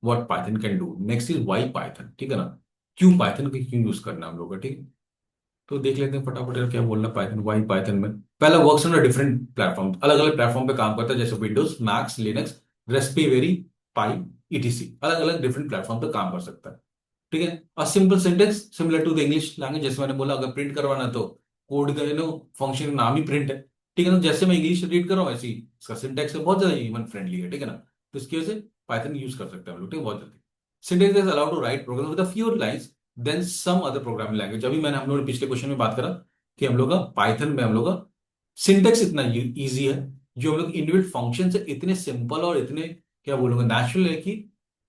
What Python can do. Next is why Python, ठीक है ना, क्यों पाइथन को क्यों यूज करना है हम लोग का, ठीक है। तो देख लेते हैं फटाफट यार, क्या बोलना पाइथन, वाई पाइथन में पहला वर्क्स ऑन डिफरेंट प्लेटफॉर्म, अलग अलग प्लेटफॉर्म पे काम करता है, जैसे विंडोज, मैक्स, लिनक्स, रेस्पीवेरी पाई, ईटीसी, अलग अलग डिफरेंट प्लेटफॉर्म पे काम कर सकता है, ठीक है। A simple syntax similar to the English language, जैसे मैंने बोला, अगर प्रिंट करवाना है तो कोड का फंक्शन का नाम ही प्रिंट है, ठीक है ना। जैसे मैं इंग्लिश रीड कर रहा हूँ ऐसे ही इसका सिंटेक्स बहुत ज्यादा ह्यूमन फ्रेंडली है, ठीक है ना। तो इसकी वजह से पाइथन यूज कर सकते हैं हम लोग, ठीक है, बहुत जल्दी। Syntax is allowed to write program with a fewer lines than some other programming language. अभी मैंने हम लोग ने पिछले क्वेश्चन में बात करा कि हम लोग का पाइथन में हम लोग का सिंटेक्स इतना इजी है, जो हम लोग इंडिविजुअल फंक्शन से इतने सिंपल और इतने क्या बोलूंगा नेचुरल है कि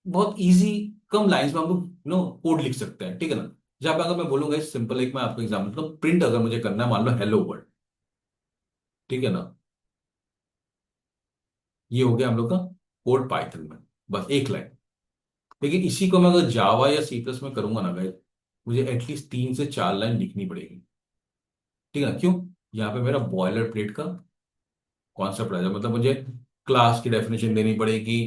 बहुत इजी, कम लाइंस में हम लोग कोड लिख सकते हैं, ठीक है ना। जहां पे अगर मैं बोलूंगा सिंपल, एक मैं आपको एग्जाम्पल दूं, प्रिंट अगर मुझे करना है, मान लो हेलो वर्ल्ड, ठीक है ना, ये हो गया हम लोग का कोड पाइथन में, बस एक लाइन। लेकिन इसी को मैं अगर जावा या सी प्लस में करूंगा ना गाइस, मुझे एटलीस्ट 3 से 4 लाइन लिखनी पड़ेगी, ठीक है ना। क्यों? यहाँ पे मेरा बॉयलर प्लेट का कॉन्सेप्ट आ जाए, मतलब मुझे क्लास की डेफिनेशन देनी पड़ेगी,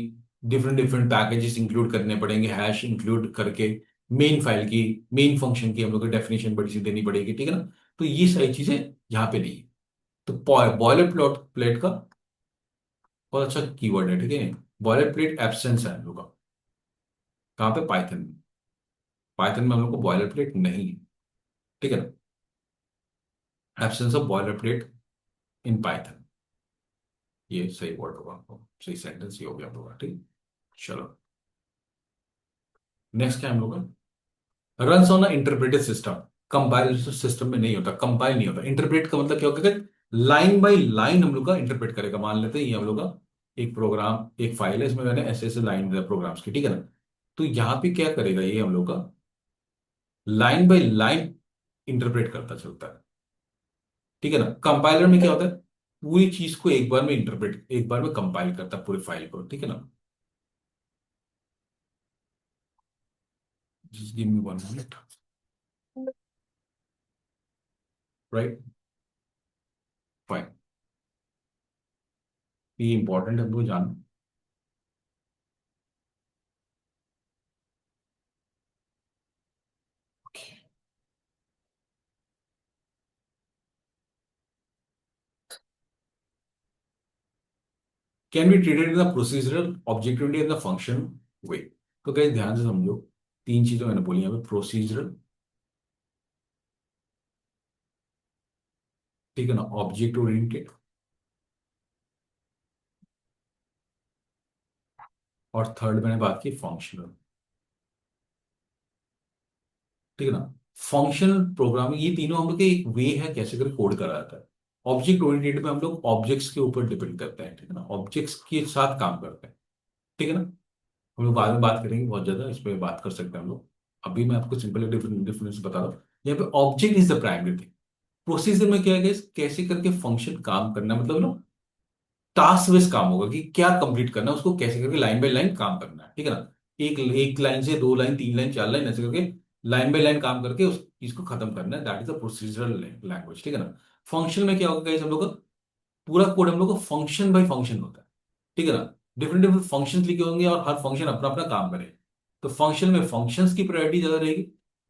डिफरेंट डिफरेंट पैकेजेस इंक्लूड करने पड़ेंगे, हैश इंक्लूड करके मेन फाइल की, मेन फंक्शन की हम लोग को डेफिनेशन बड़ी सी देनी पड़ेगी, ठीक है ना। तो ये सारी चीजें यहाँ पे नहीं है। तो बॉयलर प्लॉट प्लेट का बहुत अच्छा कीवर्ड है, ठीक है। बॉयलर प्लेट एब्सेंस है हम लोग का, कहाँ पे? पाइथन में। पाइथन में हम लोग को बॉयलर प्लेट नहीं है, ठीक है ना, absence of boiler plate in Python. ये सही वर्ड होगा आपको, सही सेंटेंस ये हो गया हम लोग का, ठीक है? चलो, नेक्स्ट क्या है हम लोग का? Run on a interpreted system. Compile system में नहीं होता, कंपाइल नहीं होता। इंटरप्रेट का मतलब क्या होगा? लाइन बाय लाइन हम लोग का इंटरप्रेट करेगा। मान लेते हैं ये हम लोग का एक प्रोग्राम, एक फाइल है, इसमें मैंने ऐसे ऐसे लाइन दिया प्रोग्राम्स की, ठीक है ना। तो यहाँ पे क्या करेगा ये हम लोग का, लाइन बाय लाइन इंटरप्रेट करता चलता है, ठीक है ना। कंपाइलर में क्या होता है? पूरी चीज को एक बार में इंटरप्रेट, एक बार में कंपाइल करता है पूरी फाइल को, ठीक है ना। Just give me 1 minute, right, fine. ये इंपॉर्टेंट है हमको जानना। Can be treated in the procedural, objectivity in the function way. तो कहीं ध्यान से समझो, 3 चीजें मैंने बोली यहाँ पे, प्रोसीजरल, ठीक है ना, ऑब्जेक्ट ओरिएंटेड, और थर्ड मैंने बात की फंक्शनल, ठीक है ना। फंक्शनल प्रोग्रामिंग, ये तीनों हम लोग के एक वे है कैसे कर कोड करा जाता है। ऑब्जेक्ट ओरिएंटेड में हम लोग ऑब्जेक्ट्स के ऊपर डिपेंड करते हैं, ठीक है ना, ऑब्जेक्ट्स के साथ काम करते हैं, ठीक है ना। हम लोग बाद में बात करेंगे, बहुत ज्यादा इस पर बात कर सकते हैं हम लोग। अभी मैं आपको सिंपल डिफरेंस बता रहा हूँ। यहाँ पे object is the primary thing. Procedure में क्या है guys? कैसे करके फंक्शन काम करना है, मतलब ना टास्क बेस्ड काम होगा कि क्या कंप्लीट करना है उसको, कैसे करके लाइन बाय लाइन काम करना है, ठीक है ना। एक एक लाइन से 2 लाइन, 3 लाइन, 4 लाइन, ऐसे करके लाइन बाय लाइन काम करके उस चीज को खत्म करना है। That is the procedural language, ठीक है ना। फंक्शन में क्या होगा guys? हम लोग का पूरा कोड हम लोग का फंक्शन बाय फंक्शन होता है, ठीक है ना। डिफरेंट डिफरेंट फंक्शंस लिखे होंगे और हर फंक्शन अपना अपना काम करे। तो फंक्शन में फंक्शंस की प्रायोरिटी ज्यादा रहेगी,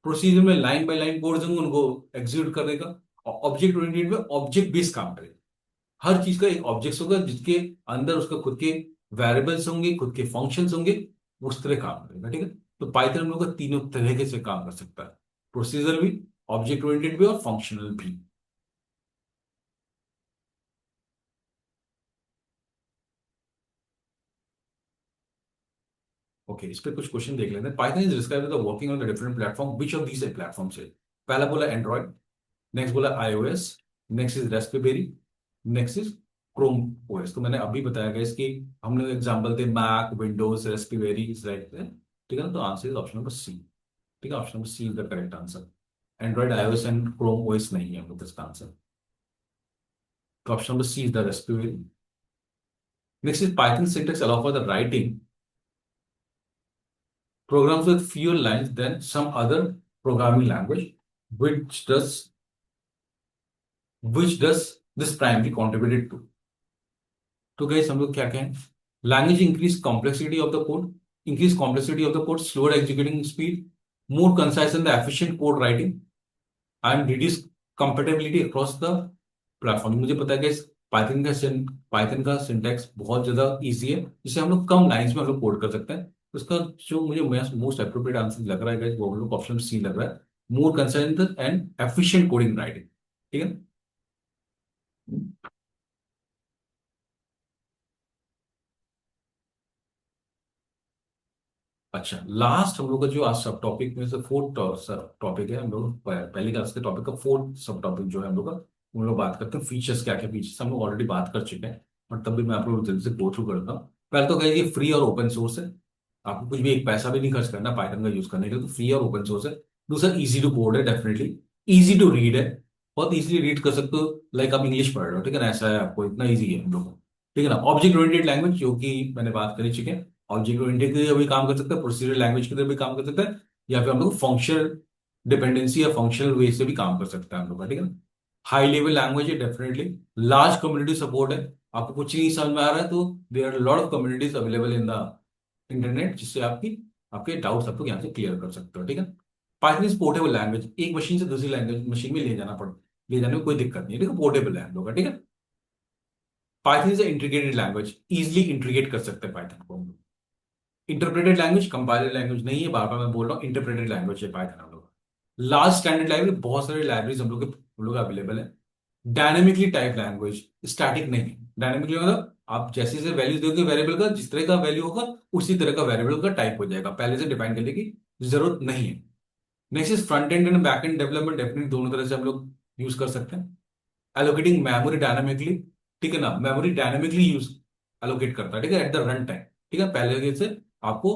प्रोसीजर में लाइन बाय लाइन कोड होंगे उनको एग्जीक्यूट करेगा, और ऑब्जेक्ट ओरिएंटेड में ऑब्जेक्ट बेस्ड काम करेगा। हर चीज का एक ऑब्जेक्ट होगा जिसके अंदर उसका खुद के वेरिएबल्स होंगे, खुद के फंक्शंस होंगे, उस तरह काम करेगा, ठीक है। तो पाइथन हम लोग का तीनों तरीके से काम कर सकता है, प्रोसीजर भी, ऑब्जेक्ट ओरिएंटेड भी, और फंक्शनल भी। ओके, इस पे कुछ क्वेश्चन देख लेते हैं। Python is described the working on the different platform, which of these platform से? पहला बोला एंड्रॉइड, नेक्स्ट बोला iOS, next is Raspberry, next is Chrome OS. तो मैंने अभी बताया गया इसकी, हमने एग्जांपल थे मैक, विंडोज, रेस्पबेरी, राइट, ठीक है ना। तो answer is option number C, ठीक है, option number C is the correct answer. Android, iOS and Chrome OS नहीं है हम लोग इसका आंसर। तो option number C is the Raspberry. Next is Python syntax allow for the writing programs with fewer lines than some other programming language, which does which does this primarily contributed to? तो guys हम लोग क्या कहें? Language increase complexity of the code, increase complexity of the code, slower executing speed, more concise and the efficient code writing, and reduce compatibility across the platform. मुझे पता है कि Python का सिंटैक्स बहुत ज्यादा इजी है, जिसे हम लोग कम लाइंस में हम लोग कोड कर सकते हैं। उसका जो मुझे मोस्ट अप्रोप्रिएट आंसर लग रहा है guys, वो हम लोग ऑप्शन सी लग रहा है, more concern and efficient coding writing. ठीक है। अच्छा, लास्ट हम लोग का जो आज सब टॉपिक में से फोर्थ सब टॉपिक है, हम लोग पहली क्लास के टॉपिक का फोर्थ सब टॉपिक जो है हम लोग का, हम लोग बात करते हैं फीचर्स, क्या क्या फीचर्स हम लोग ऑलरेडी बात कर चुके हैं, और तब भी मैं आप लोग जल्दी से गो थ्रू करता हूँ। पहले तो कहिए फ्री और ओपन सोर्स है, आपको कुछ भी एक पैसा भी नहीं खर्च करना पाइथन का यूज करने के लिए, तो फ्री और ओपन सोर्स है। दूसरा इजी टू कोड है, डेफिनेटली इजी टू रीड है, बहुत इजीली रीड कर सकते हो, लाइक आप इंग्लिश पढ़ रहे हो, ठीक है ना, ऐसा है, आपको इतना इजी है हम लोग को। ठीक है ना। ऑब्जेक्ट ओरिएंटेड लैंग्वेज, जो कि मैंने बात कर ही चुके हैं, ऑब्जेक्ट ओरिएंटेड के लिए भी काम कर सकते हैं, प्रोसीजरल लैंग्वेज के लिए भी काम कर सकते हैं, या फिर हम लोग फंक्शनल डिपेंडेंसी या फंक्शनल वे से भी काम कर सकते हैं हम लोग का। ठीक है ना। हाई लेवल लैंग्वेज है डेफिनेटली, लार्ज कम्युनिटी सपोर्ट है। आपको कुछ नहीं समझ में आ रहा है तो there are lot of communities available in the internet, जिससे आपके डाउट्स आप लोग यहाँ से क्लियर कर सकते हो। ठीक है। पाइथन इज पोर्टेबल लैंग्वेज, एक मशीन से दूसरी लैंग्वेज मशीन में ले जाने में कोई दिक्कत नहीं है, ठीक है, पोर्टेबल है हम लोग का। ठीक है। Python is integrated language, easily integrate कर सकते हैं पाइथन को हम लोग। इंटरप्रेटेड लैंग्वेज, कंपाइलर लैंग्वेज नहीं है, बार बार मैं बोल रहा हूँ, इंटरप्रेटेड लैंग्वेज है पाइथन हम लोग। लार्ज स्टैंडर्ड लाइब्रेरी, बहुत सारे लाइब्रेरीज हम लोग अवेलेबल है। डायनेमिकली टाइप लैंग्वेज, स्टैटिक नहीं है। डायनेमिकली मतलब आप जैसे जैसे वैल्यूज दोगे वेरिएबल का, जिस तरह का वैल्यू होगा उसी तरह का वेरिएबल का टाइप हो जाएगा, पहले से डिफाइन करने की जरूरत नहीं है। Next is front end and back and development, definitely दोनों तरह से हम लोग यूज कर सकते हैं। एलोकेटिंग मेमोरी डायनामिकली, ठीक है ना, मेमोरी डायनामिकली यूज एलोकेट करता है, ठीक है, एट द रन टाइम। ठीक है, पहले से आपको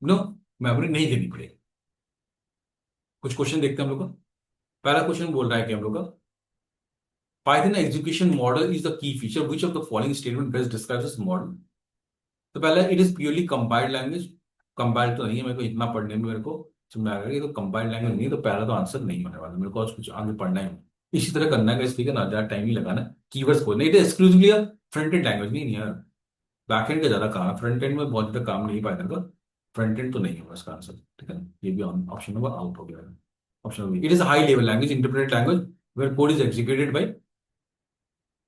नो मेमोरी नहीं देनी पड़ेगी। कुछ क्वेश्चन देखते हैं हम लोग का। पहला क्वेश्चन बोल रहा है कि हम लोग का Python execution model is the key feature which of the following statement best describes this model. तो पहला, it is purely compiled language. Compiled तो नहीं है, मेरे को इतना पढ़ने में मेरे को समझ आ रहा है कि तो कंपाइल्ड लैंग्वेज नहीं है, तो पहला तो आंसर नहीं होने वाला, मेरे को और कुछ आगे पढ़ना है। इसी तरह करना है, ठीक है ना, ज्यादा टाइम ही लगाना। कीवर्ड्स खोलना, it is exclusively front end language नहीं है यार, बैक एंड का ज्यादा काम है, फ्रंट एंड में बहुत ज्यादा काम नहीं पाइथन का। फ्रंट एंड तो नहीं होगा इसका आंसर, ठीक है ना, ये भी ऑप्शन नंबर आउट हो गया है। Option number, it is high level language, interpreted language where code is executed by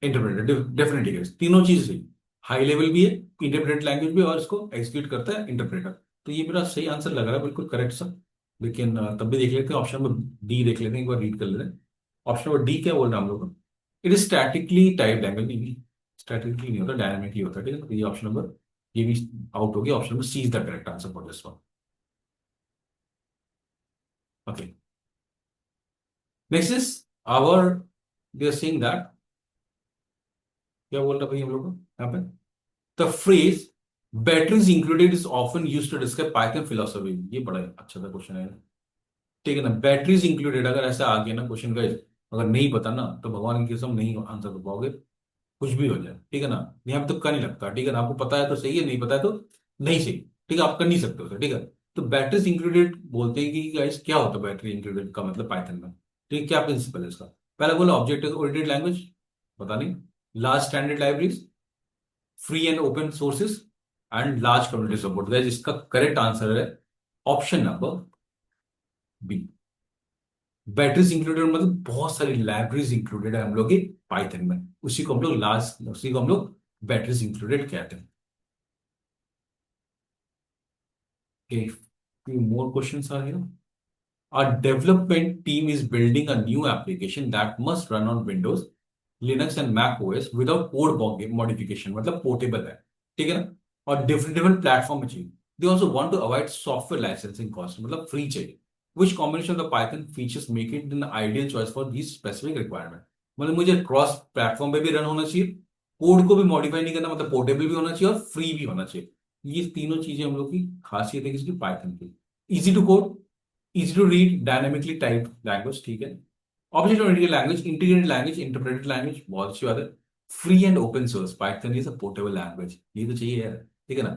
interpreted, definitely है, तीनों चीज सही। हाई लेवल भी है, इंटरप्रेटेड लैंग्वेज भी, और इसको एग्जीक्यूट करता है इंटरप्रेटर। तो ये मेरा सही आंसर लग रहा है, बिल्कुल करेक्ट सर। लेकिन तब भी देख लेते हैं, ऑप्शन नंबर डी देख लेते हैं, एक बार रीड कर लेते हैं। ऑप्शन नंबर डी क्या बोल रहे हैं हम लोग? It is statically type language, नहीं, स्टैटिकली नहीं होता, डायनामिकली होता है, ठीक है। तो ये ऑप्शन नंबर, ये भी आउट हो गया। Option number C is the correct answer for this one. Okay, next is our, they are saying that, क्या बोल रहा है भाई हम लोग को यहाँ पे? The phrase batteries included is often used to describe Python philosophy। ये बड़ा अच्छा सा क्वेश्चन है, ठीक है ना। बैटरीज इंक्लूडेड अगर ऐसा आ गया ना क्वेश्चन का, अगर नहीं पता ना तो भगवान की कसम नहीं आंसर कर पाओगे, कुछ भी हो जाए, ठीक है ना। यहाँ पे तुक्का नहीं लगता, ठीक है ना, आपको पता है तो सही है, नहीं पता है तो नहीं सही, ठीक है, आप कर नहीं सकते उसे, ठीक है। तो बैटरीज इंक्लूडेड बोलते हैं कि गाइस क्या होता है बैटरी इंक्लूडेड का मतलब पाइथन में, ठीक है, क्या प्रिंसिपल है इसका? पहला बोला ऑब्जेक्ट ओरिएंटेड लैंग्वेज, पता नहीं। Large standard libraries, free and open sources, and large community support. Guys इसका करेक्ट आंसर है option number B. Batteries included मतलब बहुत सारी लाइब्रेरीज इंक्लूडेड है हम लोग की पाइथन में, उसी को हम लोग बैटरीज इंक्लूडेड कहते हैं। Okay, few more questions are here. A development team is building a new application that must run on Windows, Linux and Mac OS without code modification, मतलब पोर्टेबल है, ठीक है ना, और डिफरेंट डिफरेंट प्लेटफॉर्म में चाहिए। They also want to avoid software licensing cost, मतलब free चाहिए। Which combination of the Python features make it an ideal choice for this specific requirement. मतलब मुझे क्रॉस प्लेटफॉर्म पे भी रन होना चाहिए, कोड को भी मॉडिफाई नहीं करना, मतलब पोर्टेबल भी होना चाहिए और फ्री भी होना चाहिए। ये तीनों चीजें हम लोग की खासियत है किसकी, पाइथन की। Easy to code, easy to read, dynamically type language, ठीक है। Object oriented language, integrated language, interpreted language, बहुत अच्छी बात है। Free and open source, Python is a portable language, ये तो चाहिए यार, ठीक है ना।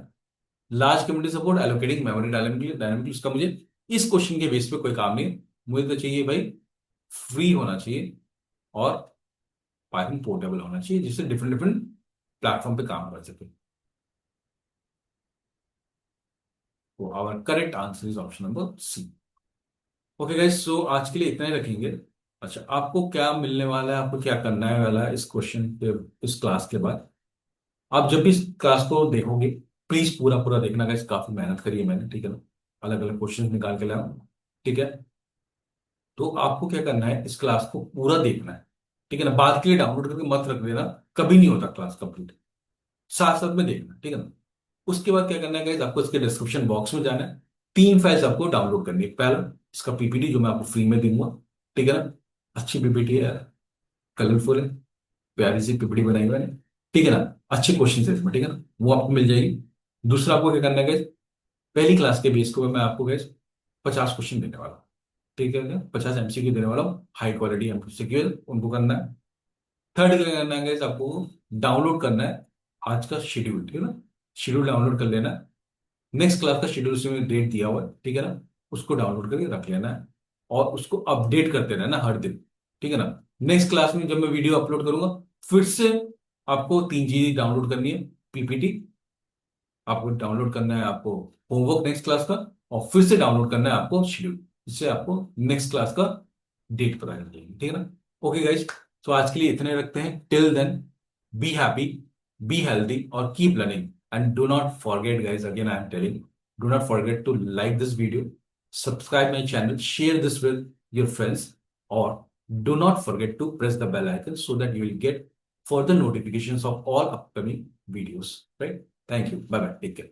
Large community support, allocating memory dynamically dynamically, उसका मुझे इस क्वेश्चन के बेस पे कोई काम नहीं है। मुझे तो चाहिए भाई फ्री होना चाहिए, और पाइथन पोर्टेबल होना चाहिए, जिससे डिफरेंट डिफरेंट प्लेटफॉर्म पे काम कर सके। तो our correct answer is option number C. Okay guys, so आज के लिए इतना ही रखेंगे। अच्छा, आपको क्या मिलने वाला है, आपको क्या करना है वाला है इस क्वेश्चन के, इस क्लास के बाद? आप जब भी इस क्लास को देखोगे, प्लीज पूरा पूरा देखना गाइस, काफी मेहनत करी है मैंने, ठीक है ना, अलग अलग क्वेश्चन निकाल के लाया हूं, ठीक है। तो आपको क्या करना है, इस क्लास को पूरा देखना है, ठीक है ना, बाद के लिए डाउनलोड करके मत रख देना, कभी नहीं होता क्लास कंप्लीट, साथ साथ में देखना, ठीक है ना। उसके बाद क्या करना है गाइस, आपको इसके डिस्क्रिप्शन बॉक्स में जाना है, 3 फाइल्स आपको डाउनलोड करनी है। पहला, इसका पीपीटी जो मैं आपको फ्री में दूंगा, ठीक है ना, अच्छी पीपीटी है, कलरफुल है, प्यारी सी पीपीटी बनाई हुई है, ठीक है ना, अच्छे क्वेश्चन है इसमें, ठीक है ना, वो आपको मिल जाएगी। दूसरा, आपको क्या करना है गाइस, पहली क्लास के बेस को मैं आपको गाइस 50 क्वेश्चन देने वाला हूँ, ठीक है, 50 MCQ देने वाला हूँ, हाई क्वालिटी MCQ उनको करना है। थर्ड क्या करना है गाइस, आपको डाउनलोड करना है आज का शेड्यूल, ठीक है ना, शेड्यूल डाउनलोड कर लेना है। नेक्स्ट क्लास का शेड्यूल उसमें डेट दिया हुआ है, ठीक है ना, उसको डाउनलोड करके रख लेना है और उसको अपडेट करते रहना हर दिन, ठीक है ना। नेक्स्ट क्लास में जब मैं वीडियो अपलोड करूंगा, फिर से आपको 3 चीजें डाउनलोड करनी है, पीपीटी आपको डाउनलोड करना है, आपको होमवर्क नेक्स्ट क्लास का, और फिर से डाउनलोड करना है आपको शेड्यूल, जिससे आपको नेक्स्ट क्लास का डेट पता चल जाएगी, ठीक है ना। ओके गाइज, तो आज के लिए इतने रखते हैं, till then be happy, be healthy और keep learning, and do not forget guys, again I am telling, do not forget to like this video, subscribe my channel, share this with your friends, और do not forget to press the bell icon so that you will get further notifications of all upcoming videos, right? Thank you. Bye bye. Take care.